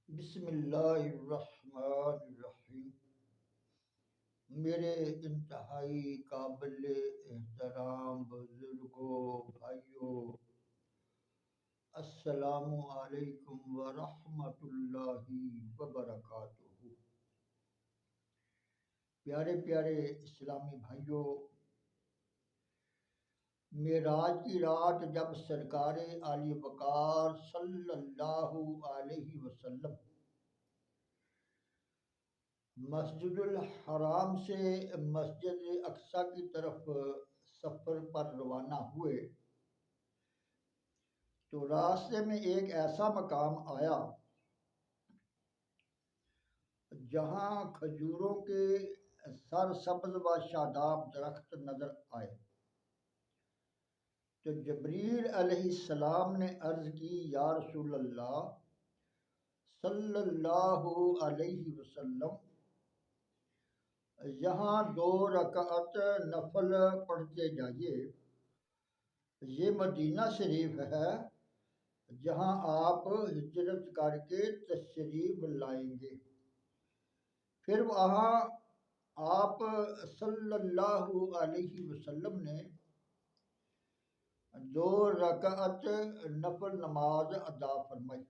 بسم اللہ الرحمن الرحیم۔ میرے انتہائی قابل احترام بزرگوں، بھائیوں، السلام علیکم ورحمۃ اللہ وبرکاتہ۔ پیارے پیارے اسلامی بھائیوں، معراج کی رات جب سرکار عالی وقار صلی اللہ علیہ وسلم مسجد الحرام سے مسجد اقصی کی طرف سفر پر روانہ ہوئے تو راستے میں ایک ایسا مقام آیا جہاں کھجوروں کے سرسبز و شاداب درخت نظر آئے تو جبریل علیہ السلام نے عرض کی، یا رسول اللہ صلی اللہ علیہ وسلم، یہاں 2 رکعت نفل پڑھتے جائیے۔ یہ مدینہ شریف ہے جہاں آپ ہجرت کر کے تشریف لائیں گے۔ پھر وہاں آپ صلی اللہ علیہ وسلم نے 2 رکعت نفل نماز ادا فرمائی۔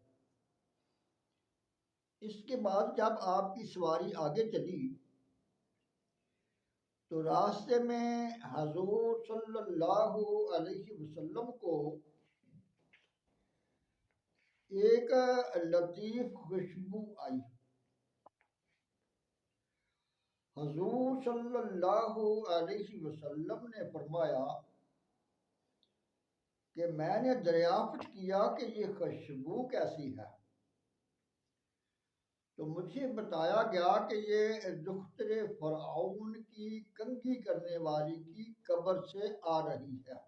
اس کے بعد جب آپ کی سواری آگے چلی تو راستے میں حضور صلی اللہ علیہ وسلم کو ایک لطیف خوشبو آئی۔ حضور صلی اللہ علیہ وسلم نے فرمایا کہ میں نے دریافت کیا کہ یہ خوشبو کیسی ہے، تو مجھے بتایا گیا کہ یہ دختر فرعون کی کنگھی کرنے والی کی قبر سے آ رہی ہے۔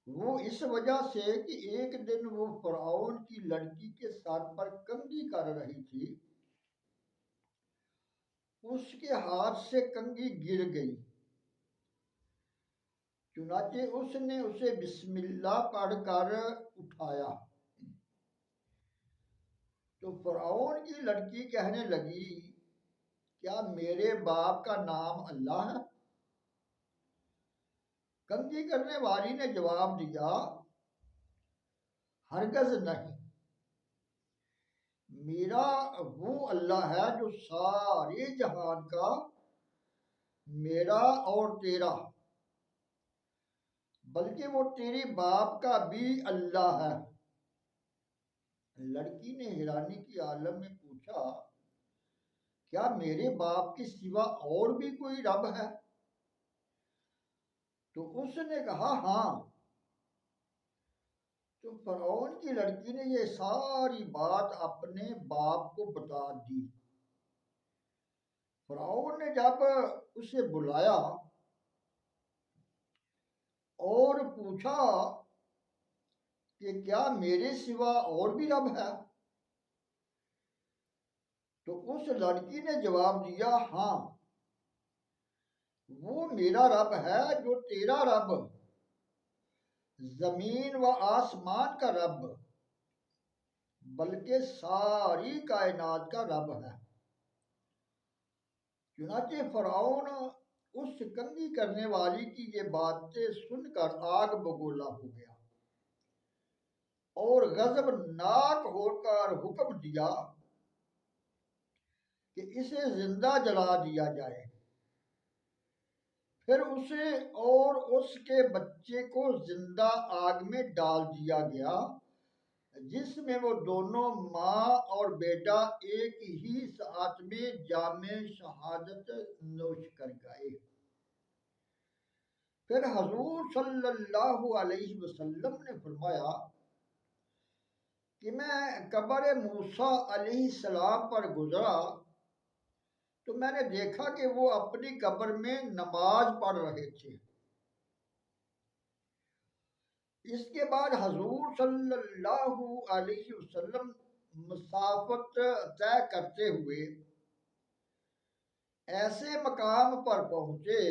وہ اس وجہ سے کہ ایک دن وہ فرعون کی لڑکی کے سر پر کنگھی کر رہی تھی، اس کے ہاتھ سے کنگھی گر گئی، چنانچہ اس نے اسے بسم اللہ پڑھ کر اٹھایا تو فرعون کی لڑکی کہنے لگی، کیا میرے باپ کا نام اللہ ہے؟ کنگھی کرنے والی نے جواب دیا، ہرگز نہیں، میرا وہ اللہ ہے جو سارے جہان کا، میرا اور تیرا، بلکہ وہ تیرے باپ کا بھی اللہ ہے۔ لڑکی نے حیرانی کی عالم میں پوچھا، کیا میرے باپ کے سوا اور بھی کوئی رب ہے؟ تو اس نے کہا ہاں۔ تو فرعون کی لڑکی نے یہ ساری بات اپنے باپ کو بتا دی۔ فرعون نے جب اسے بلایا اور پوچھا کہ کیا میرے سوا اور بھی رب ہے، تو اس لڑکی نے جواب دیا، ہاں، وہ میرا رب ہے جو تیرا رب، زمین و آسمان کا رب، بلکہ ساری کائنات کا رب ہے۔ چنانچہ فرعون اس کنگھی کرنے والی کی یہ باتیں سن کر آگ بگولا ہو گیا اور غضب ناک ہو کر حکم دیا کہ اسے زندہ جلا دیا جائے۔ پھر اسے اور اس کے بچے کو زندہ آگ میں ڈال دیا گیا، جس میں وہ دونوں ماں اور بیٹا ایک ہی ساتھ میں جام شہادت نوش کر گئے۔ پھر حضور صلی اللہ علیہ وسلم نے فرمایا کہ میں قبر موسیٰ علیہ السلام پر گزرا تو میں نے دیکھا کہ وہ اپنی قبر میں نماز پڑھ رہے تھے۔ اس کے بعد حضور صلی اللہ علیہ وسلم مسافت طے کرتے ہوئے ایسے مقام پر پہنچے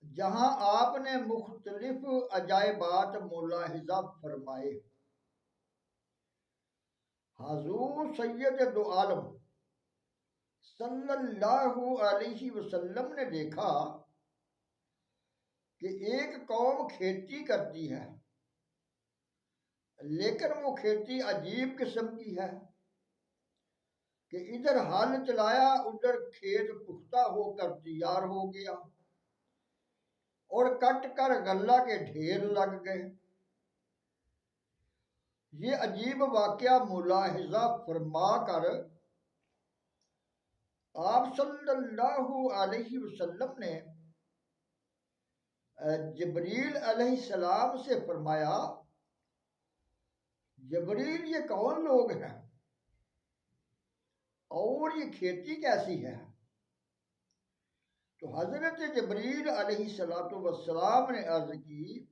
جہاں آپ نے مختلف عجائبات ملاحظہ فرمائے۔ حضور سید دو عالم صلی اللہ علیہ وسلم نے دیکھا کہ ایک قوم کھیتی کرتی ہے، لیکن وہ کھیتی عجیب قسم کی ہے کہ ادھر ہل چلایا ادھر کھیت پختہ ہو کر تیار ہو گیا اور کٹ کر غلہ کے ڈھیر لگ گئے۔ یہ عجیب واقعہ ملاحظہ فرما کر آپ صلی اللہ علیہ وسلم نے جبریل علیہ السلام سے فرمایا، جبریل یہ کون لوگ ہیں اور یہ کھیتی کیسی ہے؟ تو حضرت جبریل علیہ السلام نے عرض کی،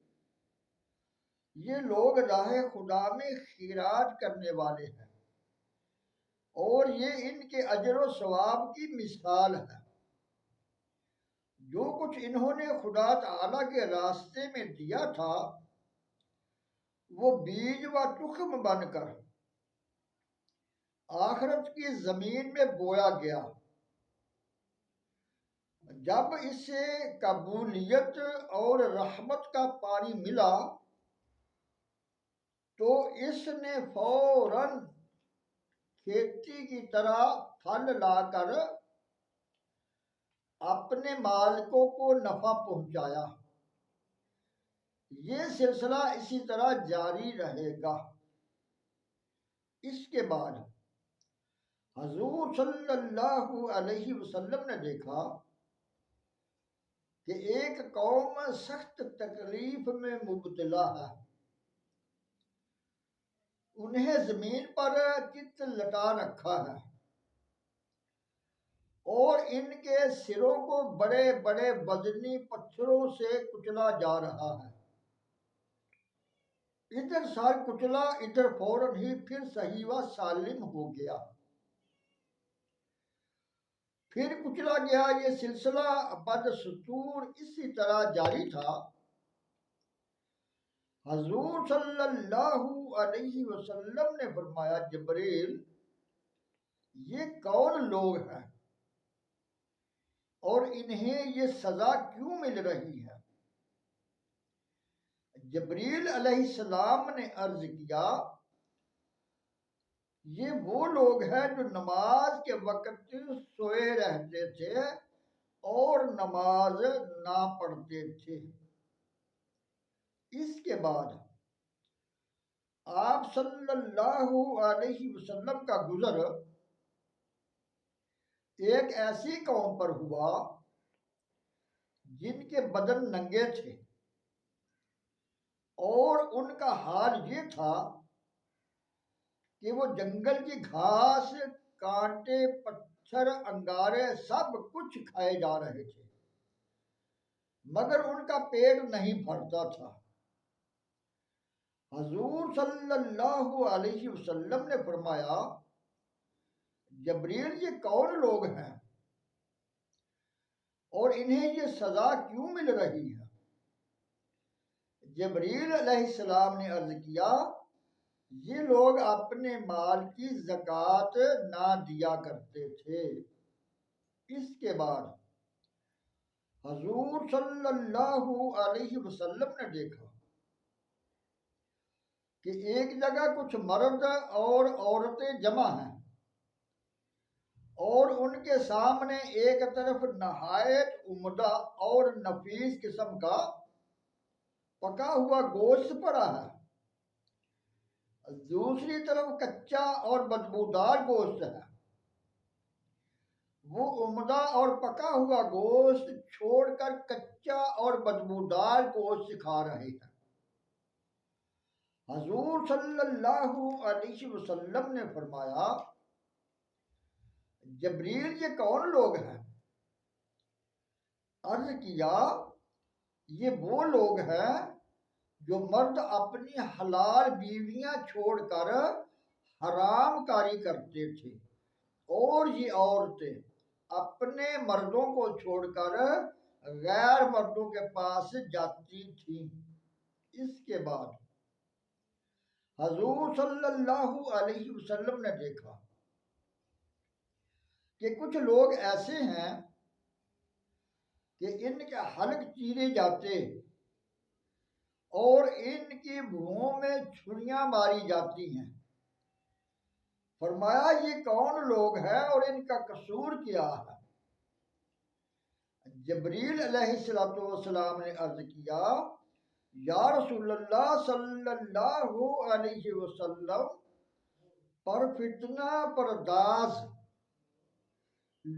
یہ لوگ راہ خدا میں خیرات کرنے والے ہیں اور یہ ان کے اجر و ثواب کی مثال ہے۔ جو کچھ انہوں نے خدا تعالی کے راستے میں دیا تھا وہ بیج و تخم بن کر آخرت کی زمین میں بویا گیا۔ جب اسے قبولیت اور رحمت کا پانی ملا تو اس نے فوراً کھیتی کی طرح پھل لا کر اپنے مالکوں کو نفع پہنچایا۔ یہ سلسلہ اسی طرح جاری رہے گا۔ اس کے بعد حضور صلی اللہ علیہ وسلم نے دیکھا کہ ایک قوم سخت تکلیف میں مبتلا ہے۔ انہیں زمین پر چت لٹا رکھا ہے اور ان کے سروں کو بڑے بڑے وزنی پتھروں سے کچلا جا رہا ہے۔ ادھر سر کچلا ادھر فوراً ہی پھر صحیح و سالم ہو گیا، پھر کچلا گیا۔ یہ سلسلہ بدستور اسی طرح جاری تھا۔ حضور صلی اللہ علیہ وسلم نے فرمایا، جبریل یہ کون لوگ ہیں اور انہیں یہ سزا کیوں مل رہی ہے؟ جبریل علیہ السلام نے عرض کیا، یہ وہ لوگ ہیں جو نماز کے وقت سوئے رہتے تھے اور نماز نہ پڑھتے تھے۔ اس کے بعد آپ صلی اللہ علیہ وسلم کا گزر ایک ایسی قوم پر ہوا جن کے بدن ننگے تھے اور ان کا حال یہ تھا کہ وہ جنگل کی گھاس، کانٹے، پتھر، انگارے سب کچھ کھائے جا رہے تھے مگر ان کا پیٹ نہیں بھرتا تھا۔ حضور صلی اللہ علیہ وسلم نے فرمایا، جبریل یہ کون لوگ ہیں اور انہیں یہ سزا کیوں مل رہی ہے؟ جبریل علیہ السلام نے عرض کیا، یہ لوگ اپنے مال کی زکوٰۃ نہ دیا کرتے تھے۔ اس کے بعد حضور صلی اللہ علیہ وسلم نے دیکھا کہ ایک جگہ کچھ مرد اور عورتیں جمع ہیں اور ان کے سامنے ایک طرف نہایت عمدہ اور نفیس قسم کا پکا ہوا گوشت پڑا ہے، دوسری طرف کچا اور بدبودار گوشت ہے۔ وہ عمدہ اور پکا ہوا گوشت چھوڑ کر کچا اور بدبودار گوشت کھا رہے ہیں۔ حضور صلی اللہ علیہ وسلم نے فرمایا، جبریل یہ کون لوگ ہیں؟ عرض کیا، یہ وہ لوگ ہیں جو مرد اپنی حلال بیویاں چھوڑ کر حرام کاری کرتے تھے اور یہ عورتیں اپنے مردوں کو چھوڑ کر غیر مردوں کے پاس جاتی تھیں۔ اس کے بعد حضور صلی اللہ علیہ وسلم نے دیکھا کہ کچھ لوگ ایسے ہیں کہ ان کے حلق چیرے جاتے اور ان کی بھوؤں میں چھریاں ماری جاتی ہیں۔ فرمایا یہ کون لوگ ہیں اور ان کا قصور کیا ہے؟ جبریل علیہ السلام نے عرض کیا یا رسول اللہ صلی اللہ علیہ وسلم، پر فتنہ پرداز،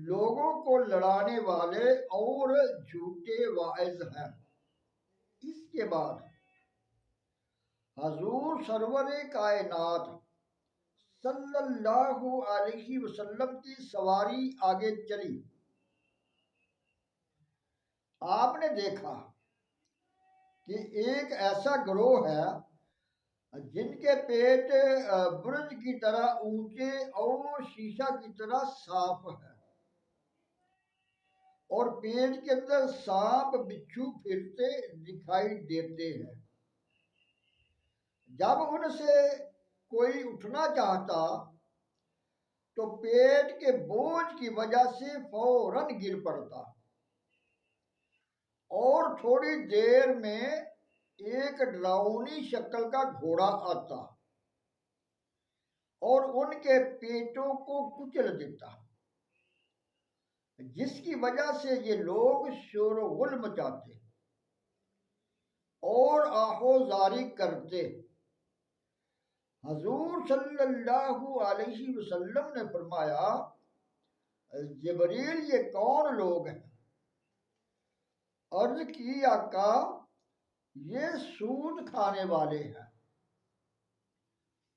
لوگوں کو لڑانے والے اور جھوٹے واعظ ہیں۔ اس کے بعد حضور سرور کائنات صلی اللہ علیہ وسلم کی سواری آگے چلی۔ آپ نے دیکھا کہ ایک ایسا گروہ ہے جن کے پیٹ برج کی طرح اونچے اور شیشہ کی طرح صاف ہے، اور پیٹ کے اندر سانپ بچھو پھرتے دکھائی دیتے ہیں۔ جب ان سے کوئی اٹھنا چاہتا تو پیٹ کے بوجھ کی وجہ سے فوراً گر پڑتا، اور تھوڑی دیر میں ایک ڈراؤنی شکل کا گھوڑا آتا اور ان کے پیٹوں کو کچل دیتا، جس کی وجہ سے یہ لوگ شور و غل مچاتے اور آہوزاری کرتے۔ حضور صلی اللہ علیہ وسلم نے فرمایا جبریل یہ کون لوگ ہیں؟ عرض کی آقا یہ سود کھانے والے ہیں۔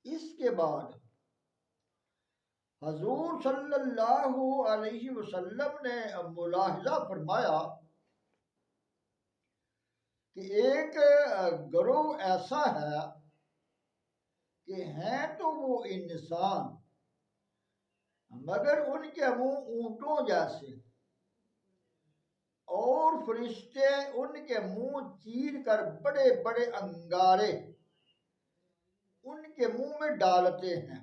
اس کے بعد حضور صلی اللہ علیہ وسلم نے ملاحظہ فرمایا کہ ایک گروہ ایسا ہے کہ ہیں تو وہ انسان، مگر ان کے منہ اونٹوں جیسے، اور فرشتے ان کے منہ چیر کر بڑے بڑے انگارے ان کے منہ میں ڈالتے ہیں،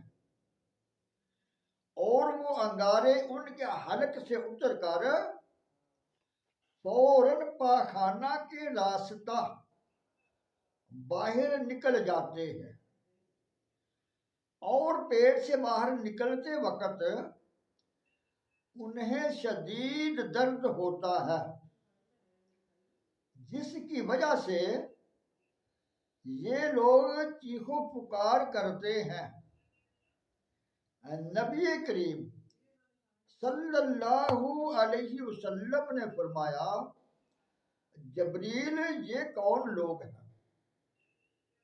اور وہ انگارے ان کے حلق سے اتر کر فوراً پاخانہ کے راستہ باہر نکل جاتے ہیں، اور پیٹ سے باہر نکلتے وقت انہیں شدید درد ہوتا ہے، جس کی وجہ سے یہ لوگ چیخو پکار کرتے ہیں۔ نبی کریم صلی اللہ علیہ وسلم نے فرمایا جبریل یہ کون لوگ ہیں؟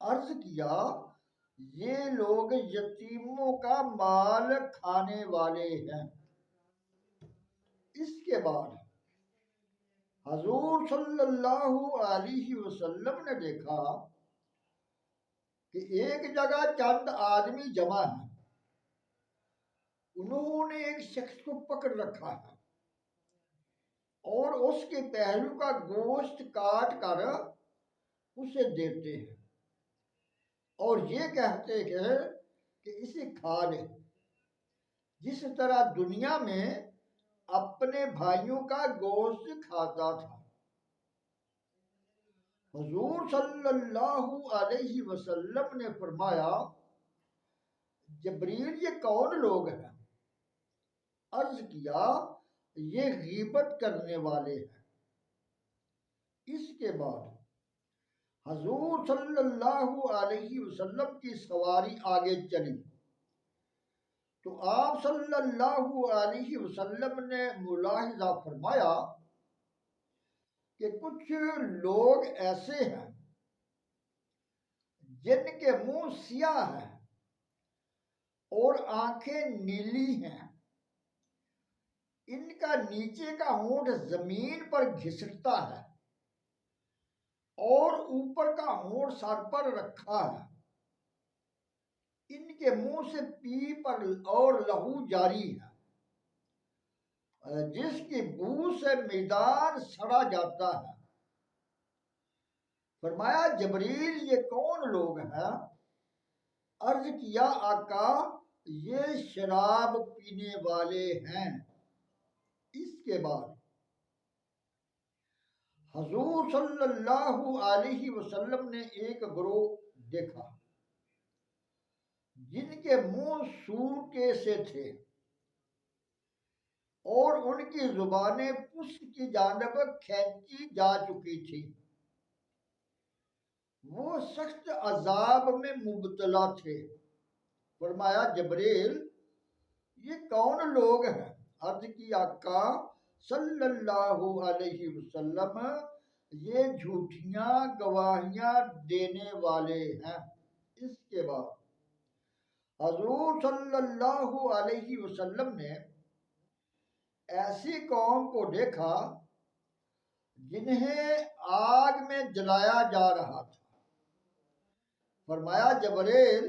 عرض کیا یہ لوگ یتیموں کا مال کھانے والے ہیں۔ اس کے بعد حضور صلی اللہ علیہ وسلم نے دیکھا کہ ایک جگہ چند آدمی جمع ہیں، انہوں نے ایک شخص کو پکڑ رکھا ہے اور اس کے پہلو کا گوشت کاٹ کر اسے دیتے ہیں اور یہ کہتے ہیں کہ اسے کھا لے، جس طرح دنیا میں اپنے بھائیوں کا گوشت کھاتا تھا۔ حضور صلی اللہ علیہ وسلم نے فرمایا جبریل یہ کون لوگ ہیں؟ عرض کیا یہ غیبت کرنے والے ہیں۔ اس کے بعد حضور صلی اللہ علیہ وسلم کی سواری آگے چلی تو آپ صلی اللہ علیہ وسلم نے ملاحظہ فرمایا کہ کچھ لوگ ایسے ہیں جن کے منہ سیاہ ہیں اور آنکھیں نیلی ہیں، ان کا نیچے کا ہونٹ زمین پر گھسٹتا ہے اور اوپر کا ہونٹ سر پر رکھا ہے، ان کے منہ سے پیپ اور لہو جاری ہے، جس کی بو سے میدان سڑا جاتا ہے۔ فرمایا جبریل یہ کون لوگ ہیں؟ عرض کیا آقا یہ شراب پینے والے ہیں۔ اس کے بعد حضور صلی اللہ علیہ وسلم نے ایک گروہ دیکھا جن کے منہ سور کے سے تھے اور ان کی زبانیں پشت کی جانب کھینچی جا چکی تھی۔ وہ سخت عذاب میں مبتلا تھے۔ فرمایا جبریل یہ کون لوگ ہیں؟ عرض کی آقا صلی اللہ علیہ وسلم یہ جھوٹیاں گواہیاں دینے والے ہیں۔ اس کے بعد حضور صلی اللہ علیہ وسلم نے ایسی قوم کو دیکھا جنہیں آگ میں جلایا جا رہا تھا۔ فرمایا جبریل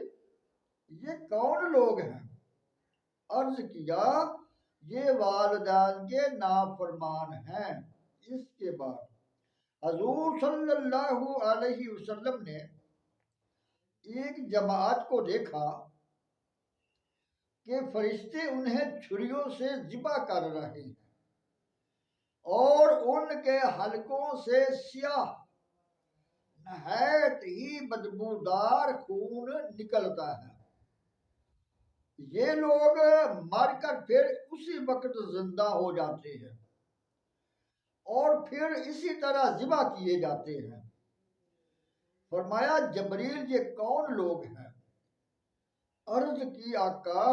یہ کون لوگ ہیں؟ عرض کیا یہ والدین کے نافرمان ہیں۔ اس کے بعد حضور صلی اللہ علیہ وسلم نے ایک جماعت کو دیکھا کہ فرشتے انہیں چھریوں سے ذبح کر رہے ہیں اور ان کے حلقوں سے سیاہ نہایت ہی بدبودار خون نکلتا ہے۔ یہ لوگ مر کر پھر اسی وقت زندہ ہو جاتے ہیں اور پھر اسی طرح ذبح کیے جاتے ہیں۔ فرمایا جبریل یہ کون لوگ ہیں؟ عرض کی آقا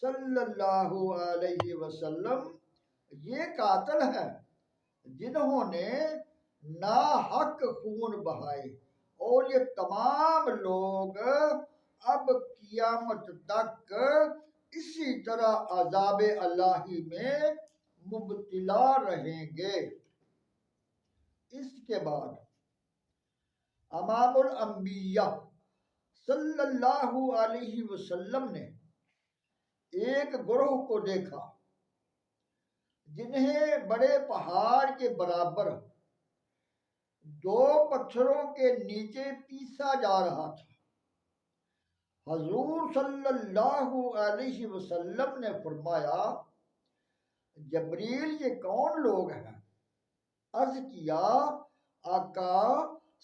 صلی اللہ علیہ وسلم یہ قاتل ہیں جنہوں نے ناحق خون بہائے، اور یہ تمام لوگ اب قیامت تک اسی طرح عذاب الہی میں مبتلا رہیں گے۔ اس کے بعد امام الانبیاء صلی اللہ علیہ وسلم نے ایک گروہ کو دیکھا جنہیں بڑے پہاڑ کے برابر دو پتھروں کے نیچے پیسا جا رہا تھا۔ حضور صلی اللہ علیہ وسلم نے فرمایا جبریل یہ کون لوگ ہیں؟ عرض کیا آقا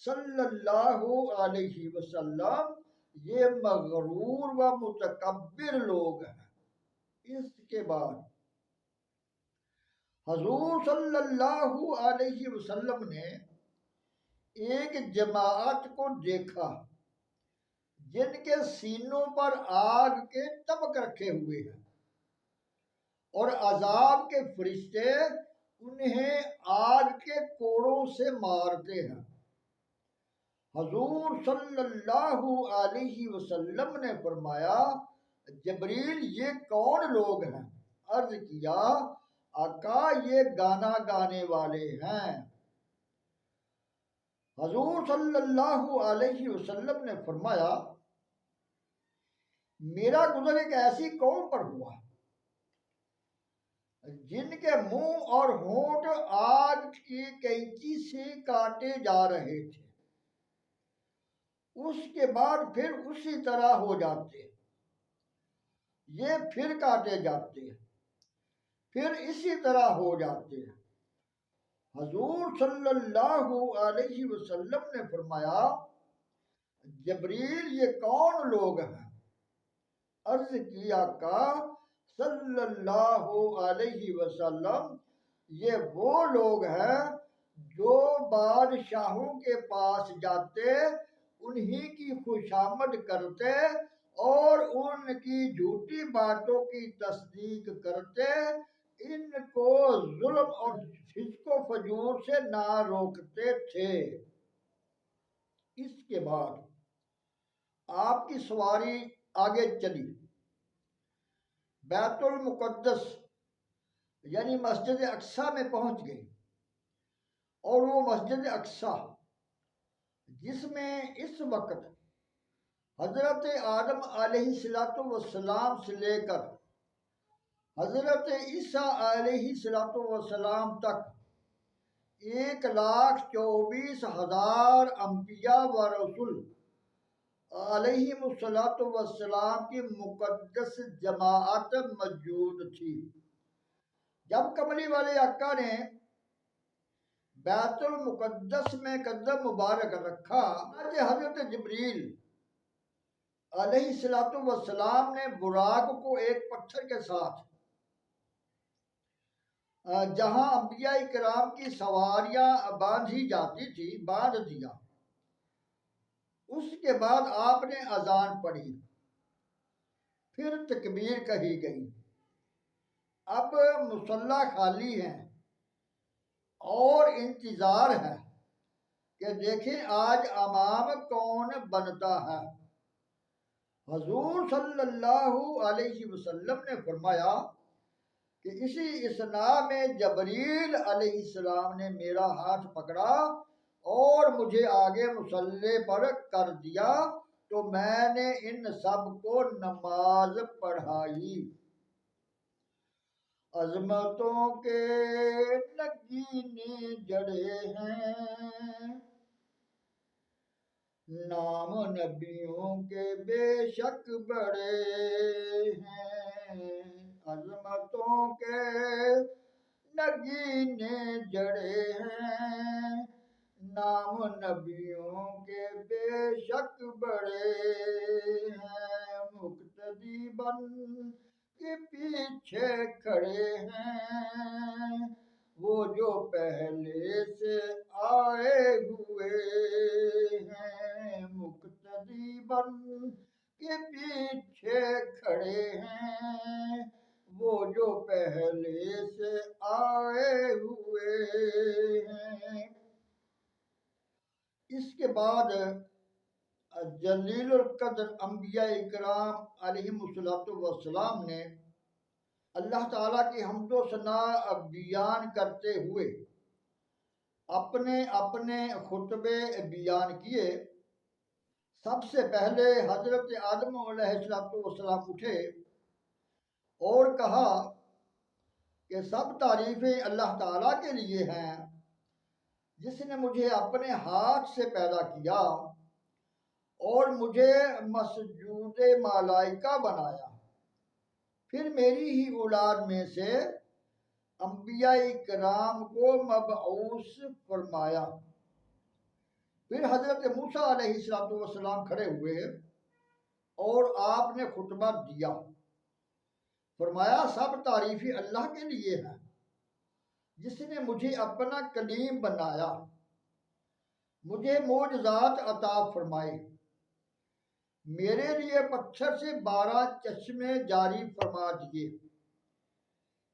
صلی اللہ علیہ وسلم یہ مغرور و متکبر لوگ ہیں۔ اس کے بعد حضور صلی اللہ علیہ وسلم نے ایک جماعت کو دیکھا جن کے سینوں پر آگ کے تبک رکھے ہوئے ہیں اور عذاب کے فرشتے انہیں آگ کے کوڑوں سے مارتے ہیں۔ حضور صلی اللہ علیہ وسلم نے فرمایا جبریل یہ کون لوگ ہیں؟ عرض کیا آقا یہ گانا گانے والے ہیں۔ حضور صلی اللہ علیہ وسلم نے فرمایا میرا گزر ایک ایسی قوم پر ہوا جن کے منہ اور ہونٹ آگ کی کینچی سے کاٹے جا رہے تھے، اس کے بعد پھر اسی طرح ہو جاتے، یہ پھر کاٹے جاتے، پھر اسی طرح ہو جاتے۔ حضور صلی اللہ علیہ وسلم نے فرمایا جبریل یہ کون لوگ ہیں؟ عرض کی آقا صلی اللہ علیہ وسلم یہ وہ لوگ ہیں جو بادشاہوں کے پاس جاتے، انہی کی خوشامد کرتے اور ان کی جھوٹی باتوں کی تصدیق کرتے، ان کو ظلم اور فسق و فجور سے نہ روکتے تھے۔ اس کے بعد آپ کی سواری آگے چلی، بیت المقدس یعنی مسجد اقصی میں پہنچ گئی، اور وہ مسجد اقصی جس میں اس وقت حضرت آدم علیہ السلام سے لے کر حضرت عیسیٰ علیہ السلام تک 1,24,000 انبیاء و رسول علیہم الصلوۃ والسلام کی مقدس جماعت موجود تھی۔ جب کملی والے آقا نے بیت المقدس میں قدم مبارک رکھا، حضرت جبریل علیہ الصلوۃ والسلام نے براق کو ایک پتھر کے ساتھ جہاں انبیاء کرام کی سواریاں باندھی جاتی تھی باندھ دیا۔ اس کے بعد آپ نے اذان پڑھی، پھر تکبیر کہی گئی۔ اب مصلی خالی ہیں اور انتظار ہے کہ دیکھیں آج امام کون بنتا ہے۔ حضور صلی اللہ علیہ وسلم نے فرمایا کہ اسی اثناء میں جبریل علیہ السلام نے میرا ہاتھ پکڑا اور مجھے آگے مصلی پر کر دیا، تو میں نے ان سب کو نماز پڑھائی۔ عظمتوں کے نگینے جڑے ہیں، نام نبیوں کے بے شک بڑے ہیں۔ عظمتوں کے نگینے جڑے ہیں، نام نبیوں کے بے شک بڑے ہیں۔ مقتدی بن کے پیچھے کھڑے ہیں، وہ جو پہلے سے آئے ہوئے ہیں۔ مقتدی بن کے پیچھے کھڑے ہیں، وہ جو پہلے سے آئے ہوئے ہیں۔ اس کے بعد جلیل القدر انبیاء کرام علیہم الصلوۃ والسلام نے اللہ تعالیٰ کی حمد و ثنا بیان کرتے ہوئے اپنے اپنے خطبے بیان کیے۔ سب سے پہلے حضرت آدم علیہ السلام اٹھے اور کہا کہ سب تعریفیں اللہ تعالیٰ کے لیے ہیں جس نے مجھے اپنے ہاتھ سے پیدا کیا اور مجھے مسجود ملائکہ بنایا، پھر میری ہی اولاد میں سے انبیاء کرام کو مبعوث فرمایا۔ پھر حضرت موسیٰ علیہ السلام کھڑے ہوئے اور آپ نے خطبہ دیا۔ فرمایا سب تعریفیں اللہ کے لیے ہیں جس نے مجھے اپنا کلیم بنایا، مجھے معجزات عطا فرمائے، میرے لیے پتھر سے 12 چشمے جاری فرما دیے،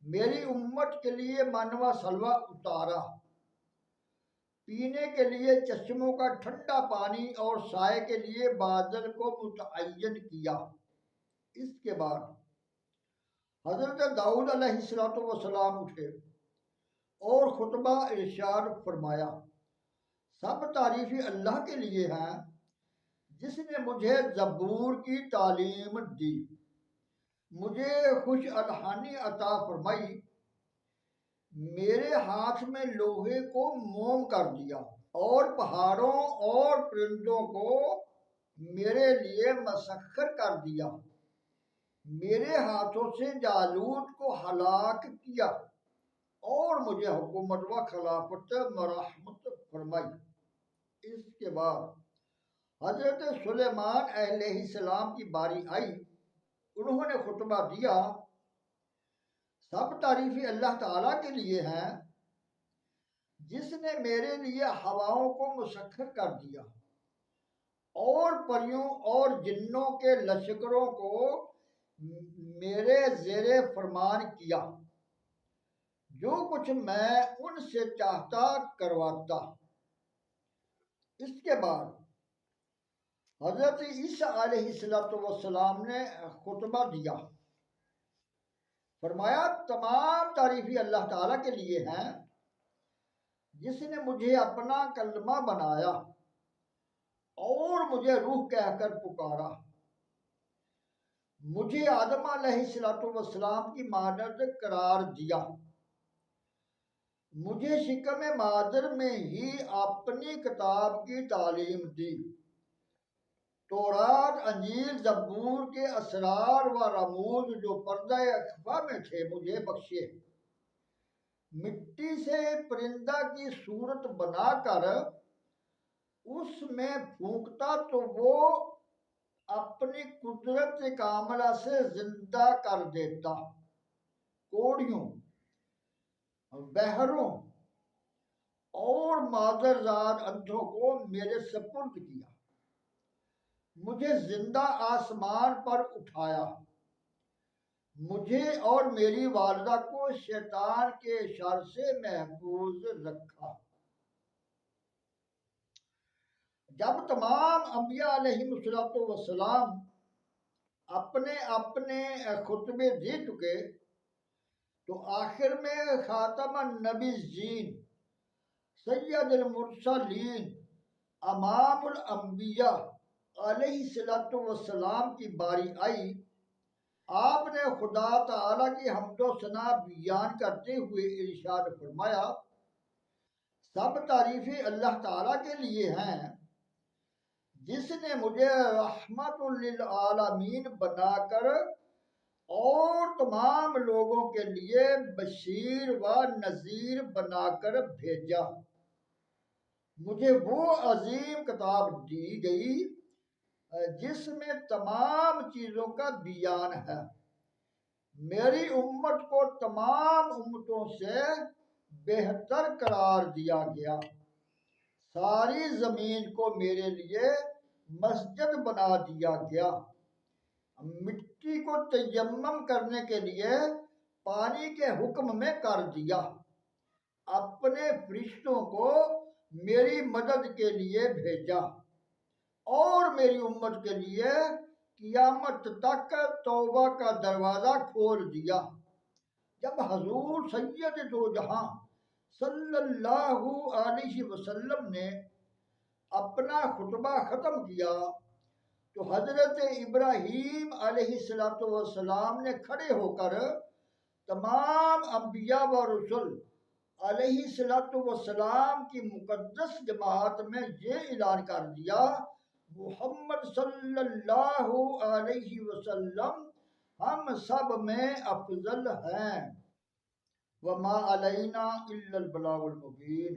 میری امت کے لیے منوا سلوہ اتارا، پینے کے لیے چشموں کا ٹھنڈا پانی اور سائے کے لیے بادل کو متعین کیا۔ اس کے بعد حضرت داؤد علیہ السلام اٹھے اور خطبہ ارشاد فرمایا، سب تعریفیں اللہ کے لیے ہیں جس نے مجھے زبور کی تعلیم دی، مجھے خوش الحانی عطا فرمائی، میرے ہاتھ میں لوہے کو موم کر دیا اور پہاڑوں اور پرندوں کو میرے لیے مسخر کر دیا، میرے ہاتھوں سے جالوت کو ہلاک کیا اور مجھے حکومت و خلافت مرحمت فرمائی۔ اس کے بعد حضرت سلیمان علیہ السلام کی باری آئی، انہوں نے خطبہ دیا، سب تعریفیں اللہ تعالیٰ کے لیے ہیں جس نے میرے لیے ہواؤں کو مسخر کر دیا اور پریوں اور جنوں کے لشکروں کو میرے زیر فرمان کیا، جو کچھ میں ان سے چاہتا کرواتا۔ اس کے بعد حضرت عیسیٰ علیہ السلام نے خطبہ دیا۔ فرمایا تمام تعریفیں اللہ تعالیٰ کے لیے ہیں جس نے مجھے اپنا کلمہ بنایا اور مجھے روح کہہ کر پکارا، مجھے آدم علیہ السلام کی مانند قرار دیا، مجھے شکم مادر میں ہی اپنی کتاب کی تعلیم دی، تورات، انجیل، زبور کے اسرار و رموز جو پردہ اخفا میں تھے مجھے بخشے۔ مٹی سے پرندہ کی صورت بنا کر اس میں پھونکتا تو وہ اپنی قدرت کاملہ سے زندہ کر دیتا، کوڑیوں، بہروں اور مادرزاد اندھوں کو میرے سپرد کیا، مجھے زندہ آسمان پر اٹھایا، مجھے اور میری والدہ کو شیطان کے شر سے محفوظ رکھا۔ جب تمام انبیاء علیہ السلام اپنے اپنے خطبے دے چکے تو آخر میں خاتم النبیین، سید المرسلین، امام الانبیاء علیہ السلام کی باری آئی۔ آپ نے خدا تعالیٰ کی حمد و ثنا بیان کرتے ہوئے ارشاد فرمایا، سب تعریفیں اللہ تعالیٰ کے لیے ہیں جس نے مجھے رحمت للعالمین بنا کر اور تمام لوگوں کے لیے بشیر و نذیر بنا کر بھیجا۔ مجھے وہ عظیم کتاب دی گئی جس میں تمام چیزوں کا بیان ہے۔ میری امت کو تمام امتوں سے بہتر قرار دیا گیا۔ ساری زمین کو میرے لیے مسجد بنا دیا گیا۔ مٹی کو تیمم کرنے کے لیے پانی کے حکم میں کر دیا۔ اپنے فرشتوں کو میری مدد کے لیے بھیجا اور میری امت کے لیے قیامت تک توبہ کا دروازہ کھول دیا۔ جب حضور سید دو جہاں صلی اللہ علیہ وسلم نے اپنا خطبہ ختم کیا تو حضرت ابراہیم علیہ السلام نے کھڑے ہو کر تمام انبیاء و رسل علیہ السلام کی مقدس جماعت میں یہ اعلان کر دیا، محمد صلی اللہ علیہ وسلم ہم سب میں افضل ہیں، وما علینا الا البلاغ المبین۔